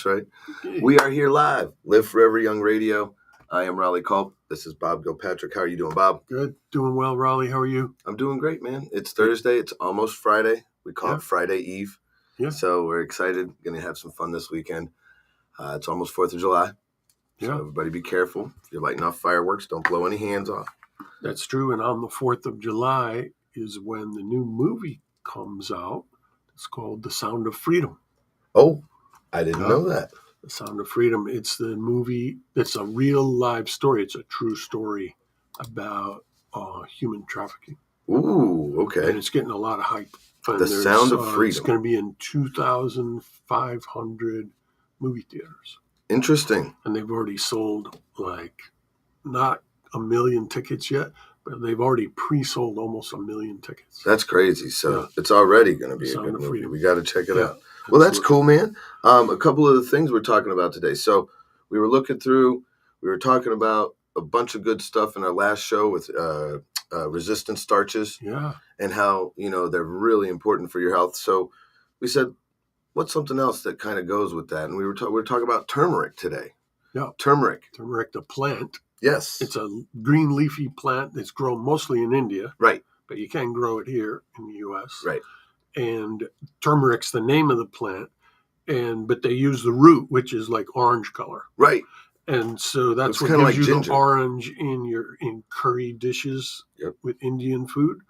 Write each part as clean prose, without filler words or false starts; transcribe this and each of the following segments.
Right. Okay. We are here live. Live Forever Young Radio. I am Raleigh Culp. This is Bob Gilpatrick. How are you doing, Bob? Good. Doing well, Raleigh. How are you? I'm doing great, man. It's Thursday. It's almost Friday. We call Yeah. it Friday Eve. Yeah. So we're excited. Going to have some fun this weekend. It's almost 4th of July. So Yeah. everybody be careful. If you're lighting off fireworks, don't blow any hands off. That's true. And on the 4th of July is when the new movie comes out. It's called The Sound of Freedom. Oh, I didn't know that. The Sound of Freedom. It's the movie. It's a real live story. It's a true story about human trafficking. Ooh, okay. And it's getting a lot of hype. And The Sound of Freedom. It's going to be in 2,500 movie theaters. Interesting. And they've already sold not 1 million tickets yet, but they've already pre-sold almost 1 million tickets. That's crazy. So It's already going to be a Sound good of movie. Freedom. We got to check it out. Absolutely. Well, that's cool, man. A couple of the things we're talking about today. So we were talking about a bunch of good stuff in our last show with resistant starches and how, they're really important for your health. So we said, what's something else that kind of goes with that? And we were talking about turmeric today. Yeah. Turmeric, the plant. Yes. It's a green leafy plant that's grown mostly in India. Right. But you can grow it here in the U.S. Right. And turmeric's the name of the plant. But they use the root, which is like orange color. Right. And so that's what gives you the orange in curry dishes with Indian food.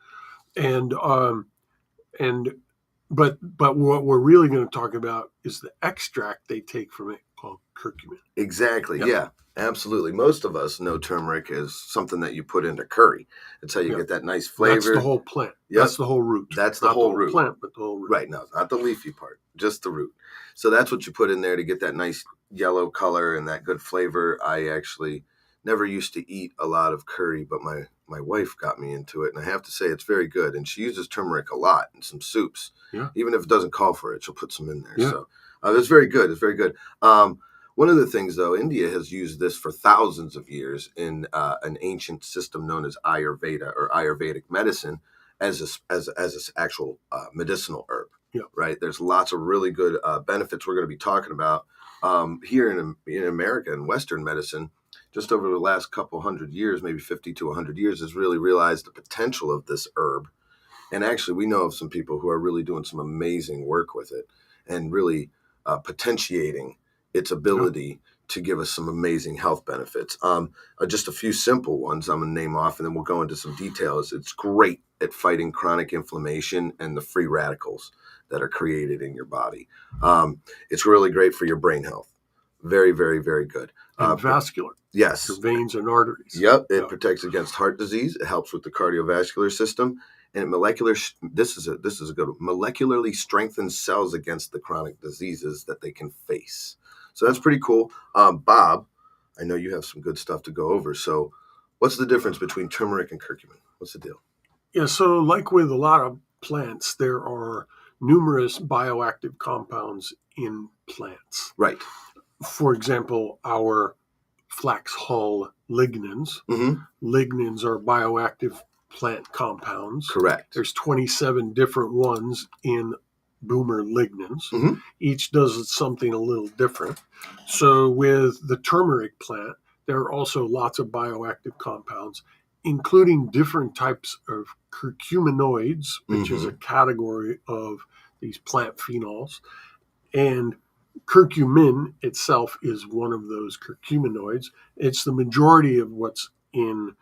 But what we're really going to talk about is the extract they take from it called curcumin. Exactly. Yep. Yeah, absolutely. Most of us know turmeric as something that you put into curry. That's how you get that nice flavor. That's the whole plant. Yep. That's the whole root. That's the whole root. Plant, but the whole root. Right. No, not the leafy part, just the root. So that's what you put in there to get that nice yellow color and that good flavor. I actually never used to eat a lot of curry, but my wife got me into it, and I have to say it's very good. And she uses turmeric a lot in some soups. Yeah. Even if it doesn't call for it, she'll put some in there. Yeah. So it's very good. It's very good. One of the things, though, India has used this for thousands of years in an ancient system known as Ayurveda or Ayurvedic medicine as an actual medicinal herb. Yeah. Right. There's lots of really good benefits we're going to be talking about here in America and Western medicine. Just over the last couple hundred years, maybe 50 to 100 years, has really realized the potential of this herb. And actually, we know of some people who are really doing some amazing work with it and really potentiating its ability to give us some amazing health benefits. Just a few simple ones I'm going to name off, and then we'll go into some details. It's great at fighting chronic inflammation and the free radicals that are created in your body. It's really great for your brain health. Very, very, very good. And vascular. Yes. Your veins and arteries. Yep. It protects against heart disease. It helps with the cardiovascular system. And this is a good one. Molecularly strengthens cells against the chronic diseases that they can face. So that's pretty cool. Bob, I know you have some good stuff to go over. So what's the difference between turmeric and curcumin? What's the deal? Yeah, so like with a lot of plants, there are numerous bioactive compounds in plants. Right. For example, our flax hull lignans. Mm-hmm. Lignans are bioactive plant compounds. Correct. There's 27 different ones in boomer lignans. Mm-hmm. Each does something a little different. So with the turmeric plant, there are also lots of bioactive compounds, including different types of curcuminoids, which is a category of these plant phenols. And curcumin itself is one of those curcuminoids. It's the majority of what's inside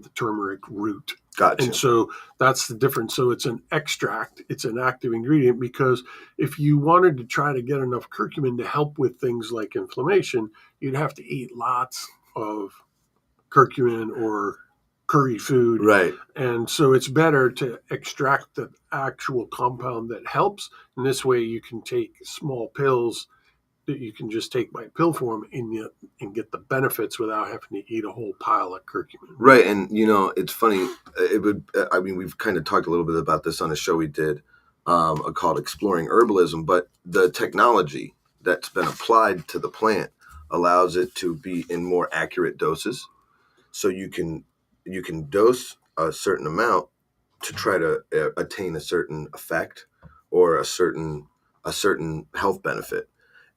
the turmeric root. Gotcha. And so that's the difference. So it's an extract. It's an active ingredient, because if you wanted to try to get enough curcumin to help with things like inflammation, you'd have to eat lots of curcumin or curry food. Right. And so it's better to extract the actual compound that helps. And this way you can take small pills that you can just take by pill form and get the benefits without having to eat a whole pile of curcumin. Right. And, it's funny. We've kind of talked a little bit about this on a show we did called Exploring Herbalism, but the technology that's been applied to the plant allows it to be in more accurate doses. So you can dose a certain amount to try to attain a certain effect or a certain a certain health benefit.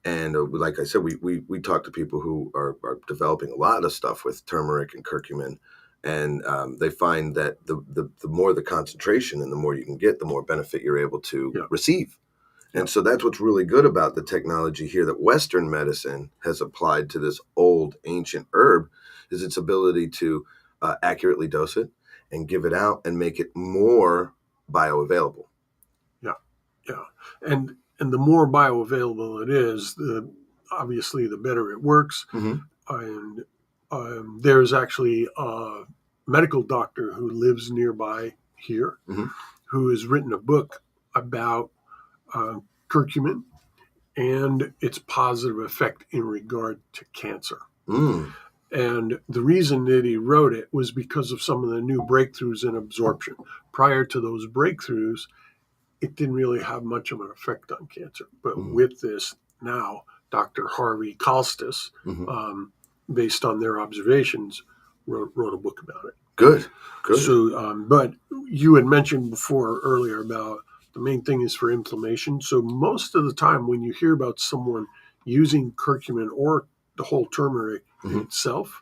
And like I said, we talk to people who are developing a lot of stuff with turmeric and curcumin, and they find that the more the concentration and the more you can get, the more benefit you're able to receive. And so that's what's really good about the technology here that Western medicine has applied to this old ancient herb, is its ability to accurately dose it and give it out and make it more bioavailable. Yeah, and the more bioavailable it is, obviously the better it works. And there's actually a medical doctor who lives nearby here who has written a book about curcumin and its positive effect in regard to cancer. And the reason that he wrote it was because of some of the new breakthroughs in absorption. Prior to those breakthroughs, it didn't really have much of an effect on cancer. But with this now, Dr. Harvey Kalstis, based on their observations, wrote a book about it. Good. So, but you had mentioned before earlier about the main thing is for inflammation. So most of the time when you hear about someone using curcumin or the whole turmeric itself,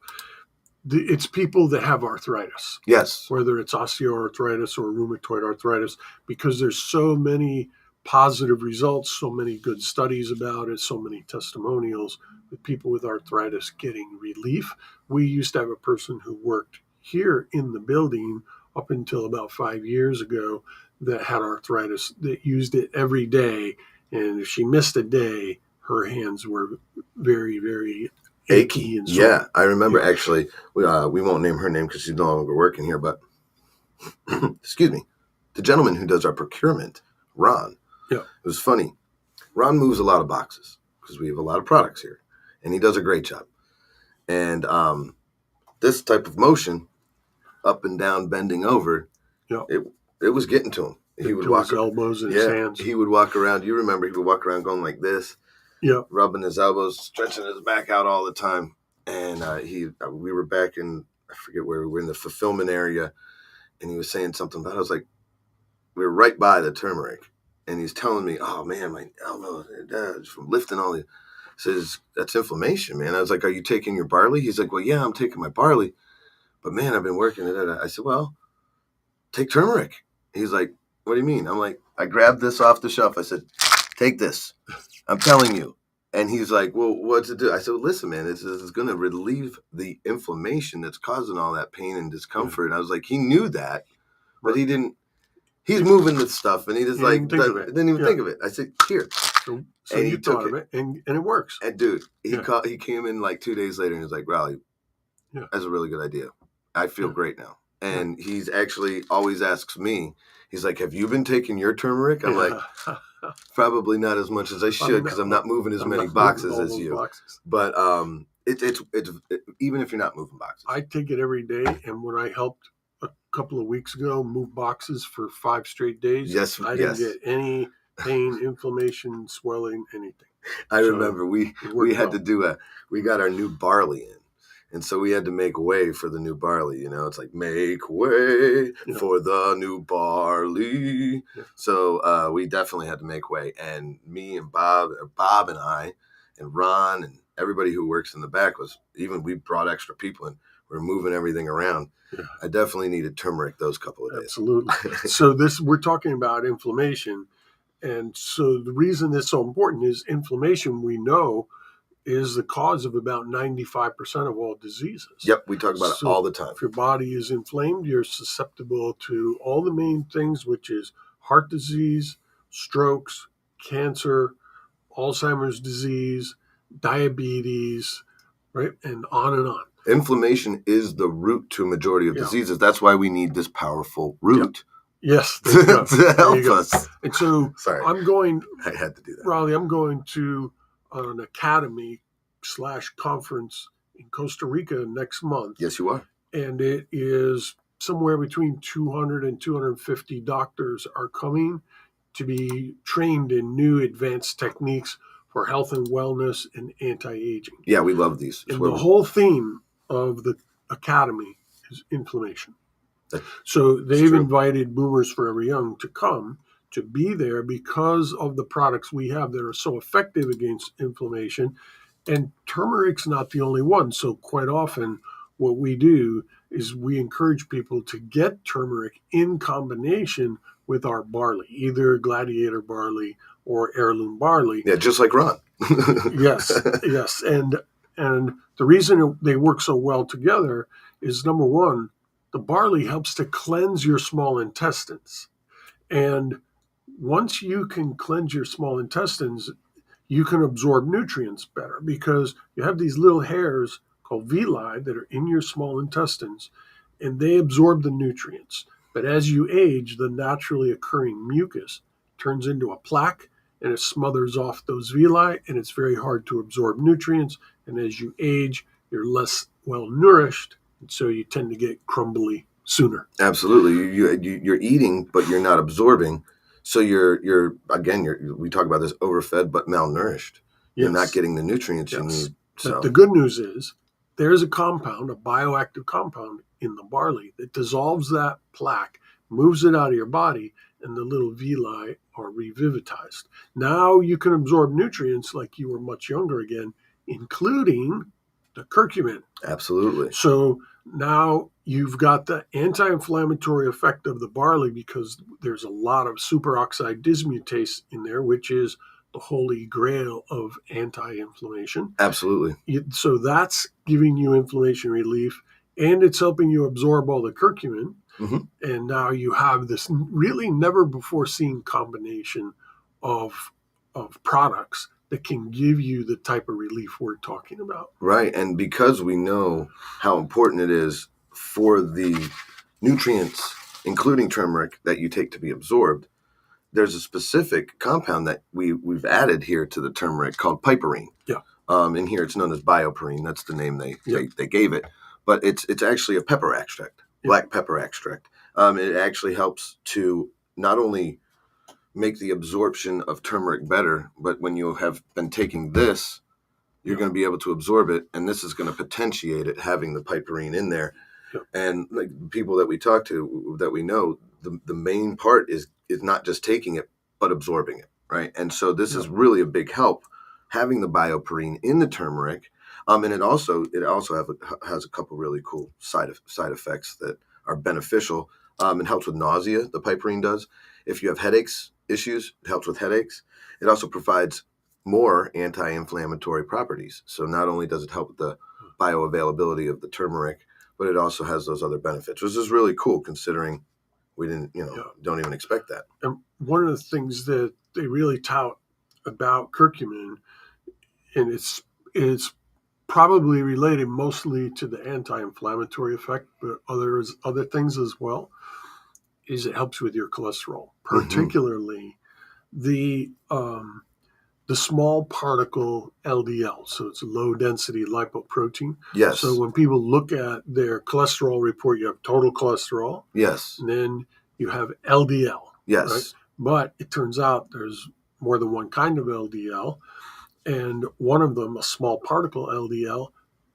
it's people that have arthritis. Yes. Whether it's osteoarthritis or rheumatoid arthritis, because there's so many positive results, so many good studies about it, so many testimonials with people with arthritis getting relief. We used to have a person who worked here in the building up until about 5 years ago that had arthritis, that used it every day. And if she missed a day, her hands were very, very achy and sore. Yeah, I remember actually, we won't name her name because she's no longer working here, but excuse me, the gentleman who does our procurement, Ron. Yeah. It was funny. Ron moves a lot of boxes because we have a lot of products here, and he does a great job. And this type of motion, up and down, bending over, it was getting to him. He would walk his elbows and his hands. He would walk around. You remember he would walk around going like this. Yeah, rubbing his elbows, stretching his back out all the time. And we were back in, I forget where we were, in the fulfillment area, and he was saying something about it. I was like, we were right by the turmeric, and he's telling me, oh man, my elbow, from lifting all the, says, that's inflammation, man. I was like, are you taking your barley? He's like, well, yeah, I'm taking my barley, but man, I've been working it. I said, well, take turmeric. He's like, what do you mean? I'm like, I grabbed this off the shelf. I said, take this. I'm telling you. And he's like, well, what's it do? I said, well, listen, man, this is going to relieve the inflammation that's causing all that pain and discomfort. And I was like, he knew that, but he didn't. He's moving the stuff, and he just didn't even think of it. I said, here. So and you thought of it, and it works. And dude, he came in like 2 days later, and he was like, Raleigh, that's a really good idea. I feel great now. And he's actually always asks me, he's like, have you been taking your turmeric? I'm like, probably not as much as I should because I'm not moving as many boxes as you. Boxes. But it's even if you're not moving boxes. I take it every day, and when I helped a couple of weeks ago move boxes for 5 straight days, I didn't get any pain, inflammation, swelling, anything. I remember we had to we got our new barley in. And so we had to make way for the new barley, It's like, make way for the new barley. Yeah. So we definitely had to make way. And me and Bob and I and Ron and everybody who works in the back we brought extra people in. We're moving everything around. Yeah. I definitely needed turmeric those couple of days. Absolutely. So we're talking about inflammation. And so the reason it's so important is inflammation, we know, is the cause of about 95% of all diseases. Yep, we talk about it all the time. If your body is inflamed, you're susceptible to all the main things, which is heart disease, strokes, cancer, Alzheimer's disease, diabetes, right? And on and on. Inflammation is the root to a majority of diseases. That's why we need this powerful root. Yes. To help us. And so I had to do that. Raleigh, I'm going to an academy / conference in Costa Rica next month. Yes, you are. And it is somewhere between 200 and 250 doctors are coming to be trained in new advanced techniques for health and wellness and anti-aging. Yeah, we love these. And the whole theme of the academy is inflammation. So they've invited Boomers Forever Young to come to be there because of the products we have that are so effective against inflammation. And turmeric's not the only one. So quite often what we do is we encourage people to get turmeric in combination with our barley, either Gladiator barley or heirloom barley. Yeah, just like Ron. Yes, yes. And the reason they work so well together is, number one, the barley helps to cleanse your small intestines. And once you can cleanse your small intestines, you can absorb nutrients better because you have these little hairs called villi that are in your small intestines, and they absorb the nutrients. But as you age, the naturally occurring mucus turns into a plaque and it smothers off those villi, and it's very hard to absorb nutrients. And as you age, you're less well nourished, and so you tend to get crumbly sooner. Absolutely. You're eating, but you're not absorbing. So you're we talk about this, overfed but malnourished. You're not getting the nutrients you need. So But the good news is there's a compound, a bioactive compound in the barley that dissolves that plaque, moves it out of your body, and the little villi are revivitized. Now you can absorb nutrients like you were much younger again, including the curcumin. Absolutely. So now you've got the anti-inflammatory effect of the barley because there's a lot of superoxide dismutase in there, which is the holy grail of anti-inflammation. Absolutely. So that's giving you inflammation relief, and it's helping you absorb all the curcumin. Mm-hmm. And now you have this really never before seen combination of products that can give you the type of relief we're talking about. Right. And because we know how important it is for the nutrients, including turmeric, that you take to be absorbed, there's a specific compound that we've added here to the turmeric called piperine. Yeah. In here, it's known as bioperine. That's the name they gave it. But it's actually a pepper extract, black pepper extract. It actually helps to not only make the absorption of turmeric better, but when you have been taking this, you're going to be able to absorb it, and this is going to potentiate it, having the piperine in there. Yeah. And like people that we talk to, that we know, the main part is not just taking it, but absorbing it, right? And so this is really a big help, having the bioperine in the turmeric. And it also has a couple really cool side effects that are beneficial. It helps with nausea, the piperine does. If you have issues, it helps with headaches. It also provides more anti-inflammatory properties. So not only does it help with the bioavailability of the turmeric, but it also has those other benefits, which is really cool considering we don't even expect that. And one of the things that they really tout about curcumin, and it's probably related mostly to the anti-inflammatory effect, but other things as well, is it helps with your cholesterol, particularly the small particle LDL. So it's low density lipoprotein. Yes. So when people look at their cholesterol report, you have total cholesterol. Yes. And then you have LDL. Yes. Right? But it turns out there's more than one kind of LDL. And one of them, a small particle LDL,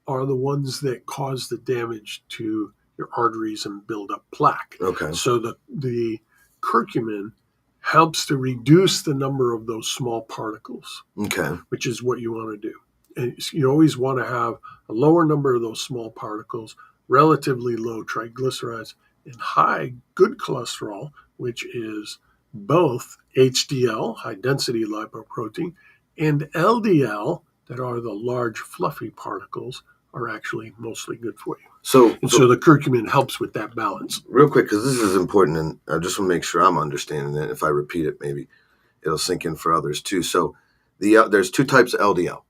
are the ones that cause the damage to your arteries and build up plaque. Okay. So the curcumin helps to reduce the number of those small particles. Okay. Which is what you want to do. And you always want to have a lower number of those small particles, relatively low triglycerides, and high good cholesterol, which is both HDL, high density lipoprotein, and LDL, that are the large fluffy particles, are actually mostly good for you. So the curcumin helps with that balance. Real quick, because this is important, and I just want to make sure I'm understanding it. If I repeat it, maybe it'll sink in for others too. So there's two types of LDL.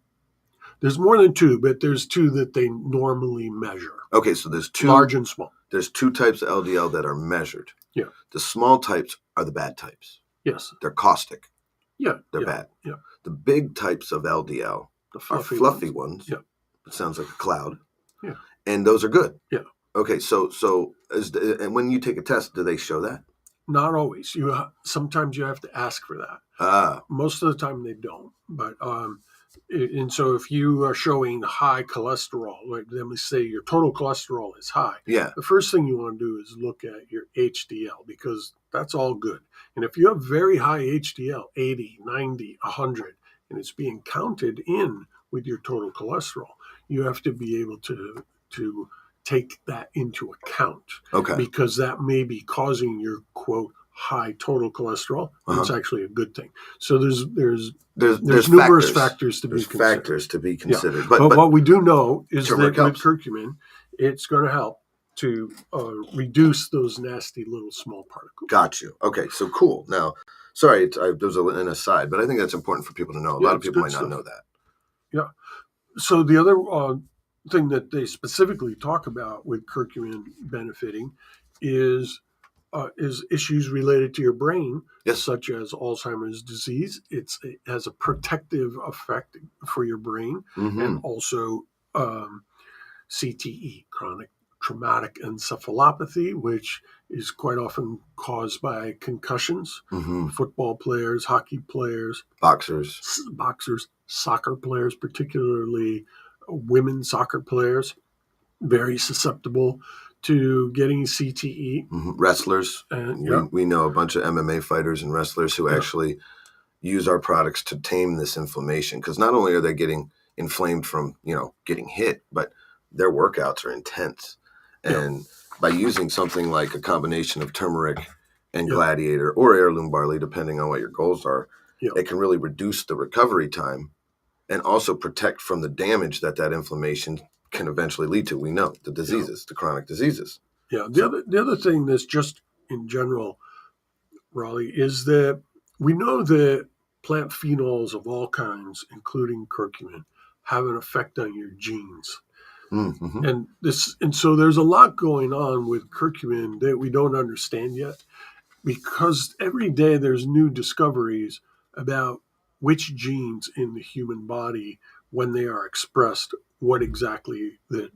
There's more than two, but there's two that they normally measure. Okay, so there's two. Large and small. There's two types of LDL that are measured. Yeah. The small types are the bad types. Yes. They're caustic. Yeah. They're bad. Yeah. The big types of LDL the are fluffy ones. Yeah. It sounds like a cloud. Yeah. And those are good. Yeah. Okay, so and when you take a test, do they show that? Not always. Sometimes you have to ask for that. Most of the time they don't. But And so if you are showing high cholesterol, like let me say your total cholesterol is high, Yeah. the first thing you want to do is look at your HDL, because that's all good. And if you have very high HDL, 80, 90, 100, and it's being counted in with your total cholesterol, you have to be able to take that into account, Okay. because that may be causing your quote high total cholesterol. And it's actually a good thing. So there's numerous factors to be considered. Yeah. But what we do know is that turmeric with helps. curcumin, it's going to help to reduce those nasty little small particles. Got you. Okay, so cool. Now, sorry, there was an aside, but I think that's important for people to know. A lot of people might not know that. Yeah. So the other thing that they specifically talk about with curcumin benefiting is issues related to your brain, Yes. such as Alzheimer's disease. It has a protective effect for your brain, and also CTE, chronic traumatic encephalopathy, which is quite often caused by concussions. Football players, hockey players, boxers, soccer players, particularly women soccer players, very susceptible to getting CTE. Wrestlers. And we know a bunch of MMA fighters and wrestlers who actually use our products to tame this inflammation, because not only are they getting inflamed from getting hit, but their workouts are intense. And by using something like a combination of turmeric and gladiator or heirloom barley, depending on what your goals are, it can really reduce the recovery time and also protect from the damage that inflammation can eventually lead to. We know the diseases, the chronic diseases. Yeah. The other thing that's just in general, Raleigh, is that we know that plant phenols of all kinds, including curcumin, have an effect on your genes. And so there's a lot going on with curcumin that we don't understand yet, because every day there's new discoveries about which genes in the human body, when they are expressed, what exactly that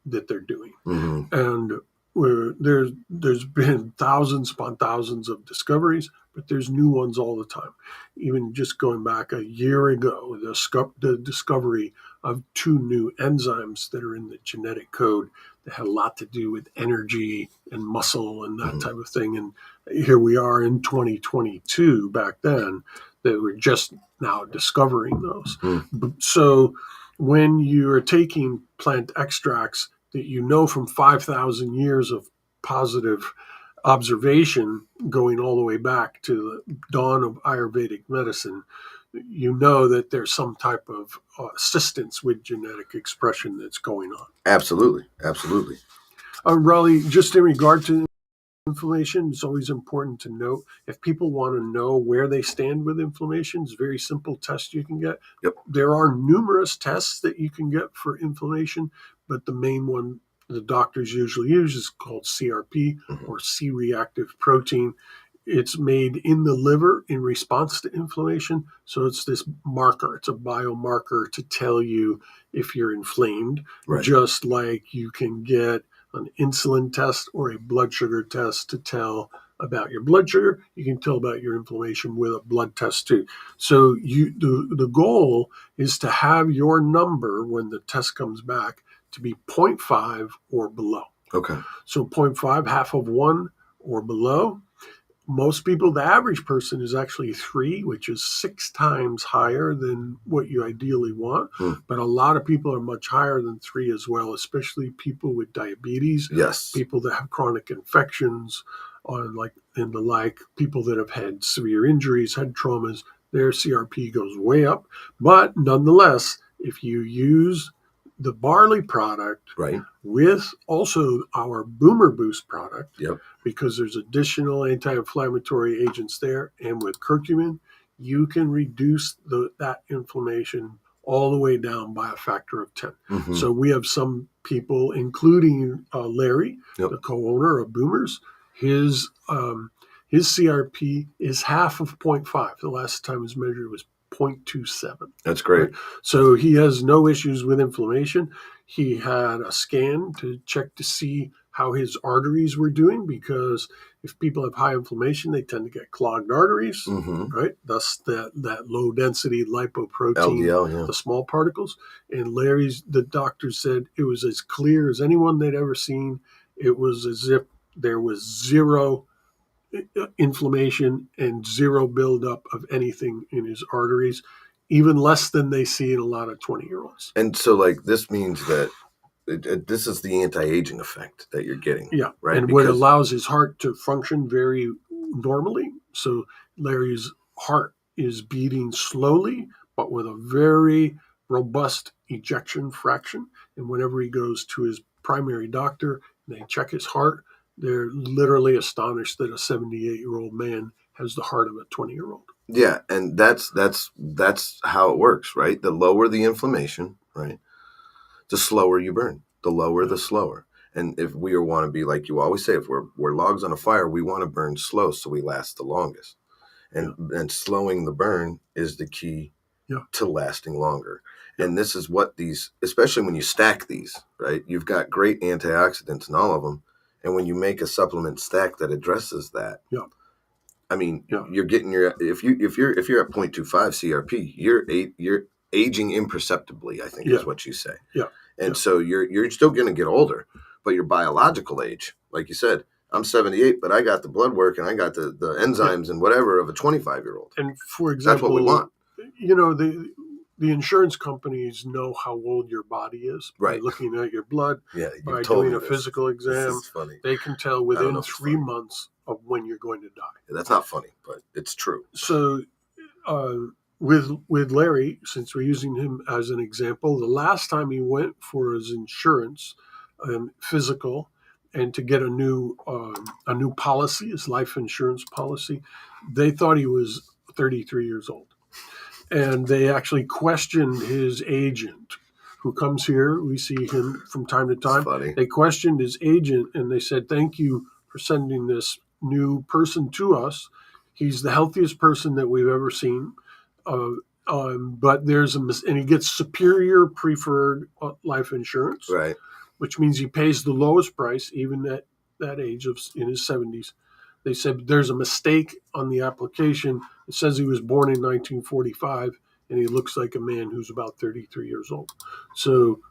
they're doing. And there's been thousands upon thousands of discoveries, but there's new ones all the time. Even just going back a year ago, the discovery of 2 new enzymes that are in the genetic code that had a lot to do with energy and muscle and that type of thing. And here we are in 2022, back then, that we're just now discovering those. So when you're taking plant extracts that you know from 5,000 years of positive observation, going all the way back to the dawn of Ayurvedic medicine, you know that there's some type of assistance with genetic expression that's going on. Absolutely. Raleigh, just in regard to inflammation, it's always important to note, if people want to know where they stand with inflammation, it's a very simple test you can get. There are numerous tests that you can get for inflammation, but the main one the doctors usually use is called CRP, or C-reactive protein. It's made in the liver in response to inflammation. So it's this marker. It's a biomarker to tell you if you're inflamed, just like you can get an insulin test or a blood sugar test to tell about your blood sugar. You can tell about your inflammation with a blood test too. So the goal is to have your number when the test comes back to be 0.5 or below. Okay. So 0.5, half of 1 or below. Most people, the average person is actually 3, which is 6 times higher than what you ideally want. But a lot of people are much higher than 3 as well, especially people with diabetes, people that have chronic infections, people that have had severe injuries, head traumas, their CRP goes way up. But nonetheless, if you use the barley product with also our Boomer Boost product, because there's additional anti-inflammatory agents there, and with curcumin, you can reduce that inflammation all the way down by a factor of 10. So we have some people, including Larry, the co-owner of Boomers, his CRP is half of 0.5. The last time it was measured was 0.27. That's great. So he has no issues with inflammation. He had a scan to check to see how his arteries were doing, because if people have high inflammation, they tend to get clogged arteries, right? Thus that low density lipoprotein, LDL, yeah. the small particles. And the doctor said it was as clear as anyone they'd ever seen. It was as if there was zero inflammation and zero buildup of anything in his arteries, even less than they see in a lot of 20-year-olds. And so, like, this means that this is the anti-aging effect that you're getting. Yeah, right? And what allows his heart to function very normally. So Larry's heart is beating slowly, but with a very robust ejection fraction. And whenever he goes to his primary doctor and they check his heart, they're literally astonished that a 78-year-old man has the heart of a 20-year-old. Yeah, and that's how it works, right? The lower the inflammation, right, the slower you burn. The lower, the slower. And if we want to be, like you always say, if we're logs on a fire, we want to burn slow so we last the longest. And slowing the burn is the key to lasting longer. And this is what these, especially when you stack these, right? You've got great antioxidants in all of them. And when you make a supplement stack that addresses that, I mean, you're getting if you're at 0.25 CRP, you're aging imperceptibly, I think is what you say. Yeah. And so you're still going to get older, but your biological age, like you said, I'm 78, but I got the blood work and I got the enzymes and whatever of a 25-year-old. And for example, that's what we want. You know, the insurance companies know how old your body is by looking at your blood, by doing a physical exam. This is funny. They can tell within 3 months of when you're going to die. That's not funny, but it's true. So with Larry, since we're using him as an example, the last time he went for his insurance physical and to get a new policy, his life insurance policy, they thought he was 33 years old. And they actually questioned his agent who comes here. We see him from time to time. They questioned his agent and they said, "Thank you for sending this new person to us. He's the healthiest person that we've ever seen. But there's and he gets superior preferred life insurance, right? Which means he pays the lowest price, even at that age in his 70s. They said there's a mistake on the application. It says he was born in 1945, and he looks like a man who's about 33 years old. So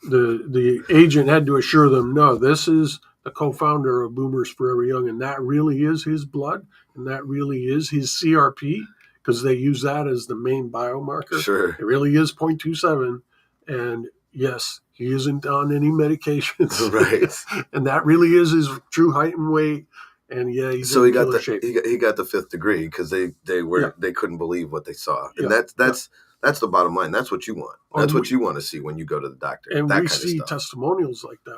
the agent had to assure them, no, this is the co-founder of Boomers Forever Young, and that really is his blood, and that really is his CRP, because they use that as the main biomarker. Sure. It really is 0.27, and yes, he isn't on any medications. Right. And that really is his true height and weight. And he's so in he got killer shape. He got the 5th degree because they couldn't believe what they saw, and that's the bottom line. That's what you want. That's what you want to see when you go to the doctor. And that we kind see of stuff. Testimonials like that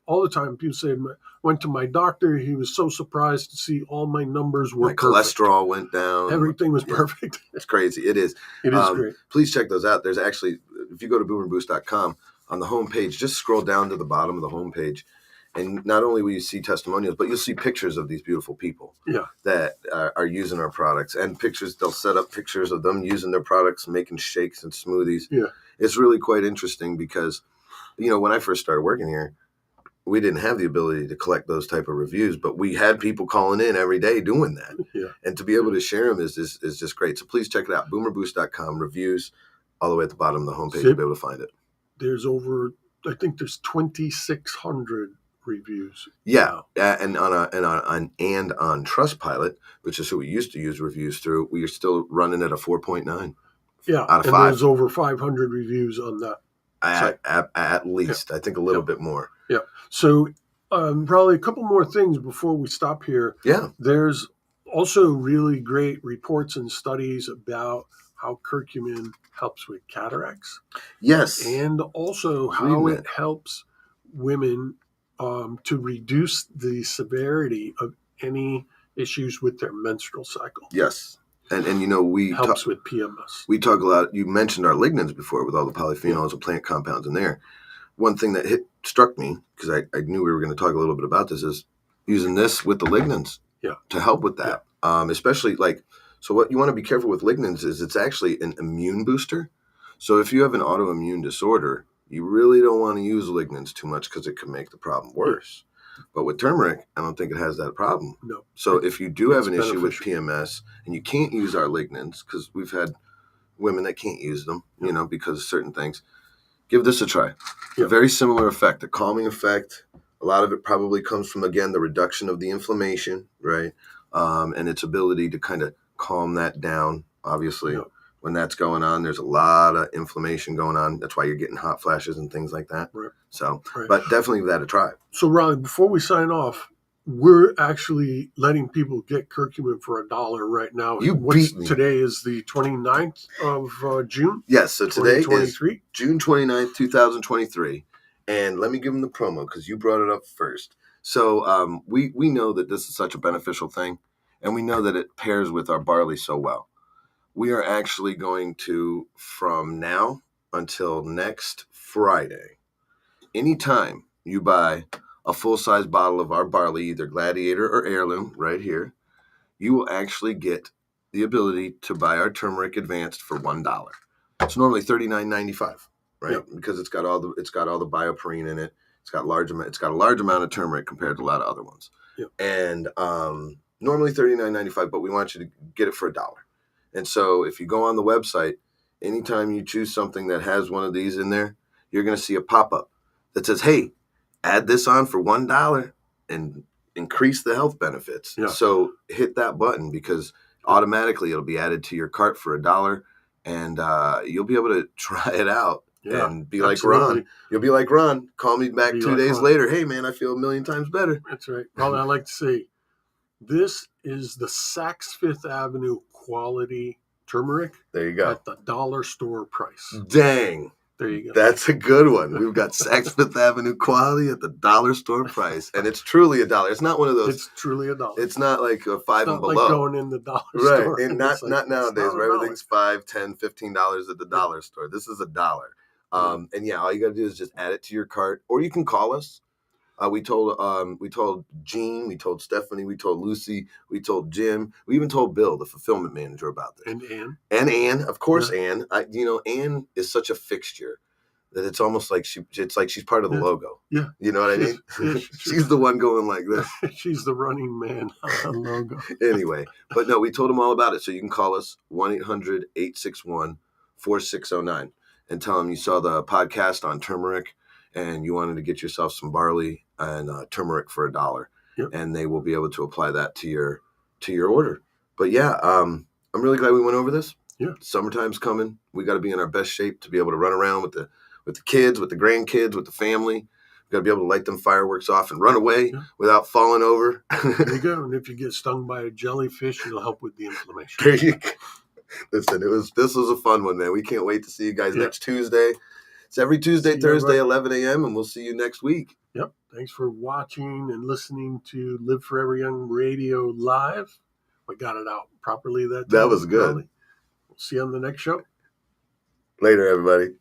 all the time. People say, went to my doctor. He was so surprised to see all my numbers were my perfect. Cholesterol went down. Everything was perfect. It's crazy. It is. It is great. Please check those out. There's actually, if you go to boomerboost.com, on the homepage, just scroll down to the bottom of the homepage. And not only will you see testimonials, but you'll see pictures of these beautiful people that are using our products. And pictures, they'll set up pictures of them using their products, making shakes and smoothies. Yeah. It's really quite interesting because, when I first started working here, we didn't have the ability to collect those type of reviews, but we had people calling in every day doing that. Yeah. And to be able to share them is just great. So please check it out. Boomerboost.com, reviews all the way at the bottom of the homepage. You'll be able to find it. There's I think there's 2,600 reviews. Yeah, and on Trustpilot, which is who we used to use reviews through, we are still running at a 4.9. Yeah, out of 5. There's over 500 reviews on that. At least, I think a little bit more. Yeah. So probably a couple more things before we stop here. Yeah. There's also really great reports and studies about how curcumin helps with cataracts. Yes. And also how it helps women to reduce the severity of any issues with their menstrual cycle. Yes. And we helps with PMS. We talk a lot. You mentioned our lignans before with all the polyphenols and plant compounds in there. One thing that struck me, because I knew we were going to talk a little bit about this, is using this with the lignans to help with that. Especially so what you want to be careful with lignans is it's actually an immune booster. So if you have an autoimmune disorder, you really don't want to use lignans too much because it can make the problem worse. But with turmeric, I don't think it has that problem. No. So if you do have It's an issue with beneficial. PMS and you can't use our lignans, because we've had women that can't use them, because of certain things, give this a try. Yeah. Very similar effect, a calming effect. A lot of it probably comes from, again, the reduction of the inflammation, right? And its ability to kind of calm that down. Obviously, when that's going on, there's a lot of inflammation going on. That's why you're getting hot flashes and things like that. Right. So, Right. But definitely give that a try. So, Riley, before we sign off, we're actually letting people get curcumin for $1 right now. You beat me. Today is the 29th of June. Yes, so today is 2023. June 29th, 2023. And let me give them the promo because you brought it up first. So we know that this is such a beneficial thing, and we know that it pairs with our barley so well. We are actually going to, from now until next Friday, anytime you buy a full-size bottle of our barley, either Gladiator or Heirloom, right here, you will actually get the ability to buy our turmeric advanced for $1. It's normally $39.95, right? Yep. Because it's got all the bioperine in it. It's got a large amount of turmeric compared to a lot of other ones. Yep. And normally $39.95, but we want you to get it for $1. And so if you go on the website, anytime you choose something that has one of these in there, you're going to see a pop-up that says, hey, add this on for $1 and increase the health benefits. Yeah. So hit that button because automatically it'll be added to your cart for $1, and you'll be able to try it out and be like Ron. You'll be like Ron. Call me back 2 days later. Hey, man, I feel a million times better. That's right. Well, I like to say this is the Saks Fifth Avenue quality turmeric. There you go. At the dollar store price. Dang. There you go. That's a good one. We've got Saks Fifth Avenue quality at the dollar store price. And it's truly $1. It's not one of those. It's truly $1. It's not like a $5 and below. Like going in the dollar right. store. And not nowadays where everything's $5, $10, $15 at the dollar store. This is $1. And all you got to do is just add it to your cart, or you can call us. We told Jean, we told Stephanie, we told Lucy, we told Jim, we even told Bill, the fulfillment manager, about this. And Ann, of course, Ann. Ann is such a fixture that it's almost like she's part of the logo. Yeah, you know what I mean. She's the one going like this. She's the running man on the logo. Anyway, but no, we told them all about it, so you can call us 1-800-861-4609 and tell them you saw the podcast on turmeric and you wanted to get yourself some barley and turmeric for $1, and they will be able to apply that to your order. But I'm really glad we went over this. Yeah, summertime's coming. We got to be in our best shape to be able to run around with the kids, with the grandkids, with the family. We got to be able to light them fireworks off and run away without falling over. There you go. And if you get stung by a jellyfish, it'll help with the inflammation. There you go. Listen, this was a fun one, man. We can't wait to see you guys next Tuesday. It's every Tuesday, Thursday, 11 a.m., and we'll see you next week. Yep. Thanks for watching and listening to Live Forever Young Radio Live. We got it out properly that time. That was good. We'll see you on the next show. Later, everybody.